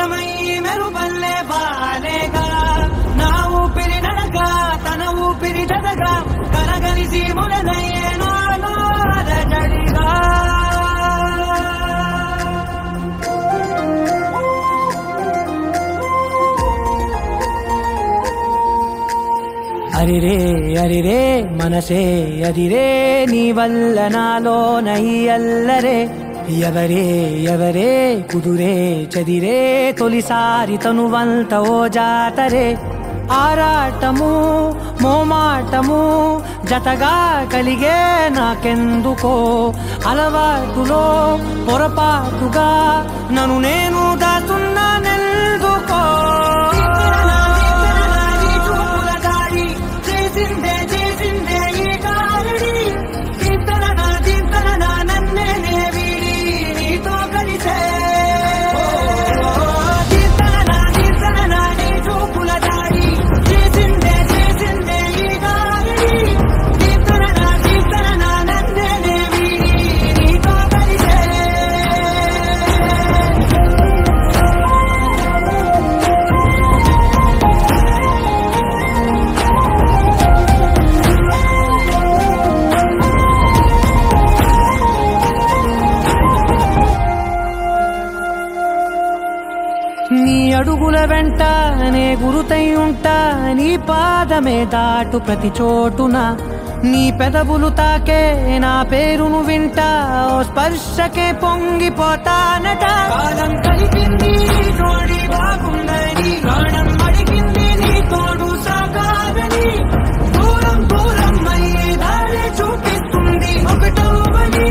ఏకమై మెరుపల్లే బాలేగా నా ఊపిరి నడక తన ఊపిరి జతగా కలగలిసి మొదలయ్యే నాలో అలజడిగా అరిరే అరిరే మనసే అదిరే నీ వల్ల నాలో నై అల్లరే ఎవరే ఎవరే కుదురే చదిరే తొలిసారి తనువంత ఓ జాతరే ఆరాటము మోమాటము జతగా కలిగే నాకెందుకో అలవాటులో పొరపాటుగా నన్ను నేను దాచున్నానెందుకో నీ అడుగుల వెంట నే గురుతై ఉంటా నీ పాదమే దాటు ప్రతి చోటున నీ పెదవులు తాకే నా పేరును వింటా ఓ స్పర్శకే పొంగిపోతానట కాలం కలిపింది జోడి బాగుందని ప్రాణం అడిగింది నీ తోడు సాగాలని దూరం దూరం అయ్యే దారి చూపిస్తుంది ఒకటవని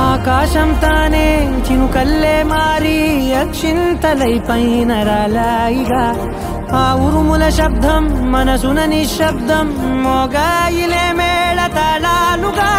ఆకాశం తానే చినుకల్లే మారి అక్షింతలై పైన రాలాయిగా ఆ ఉరుముల శబ్దం మనసున నిశ్శబ్దం మోగాయిలే మేళ తాళాలుగా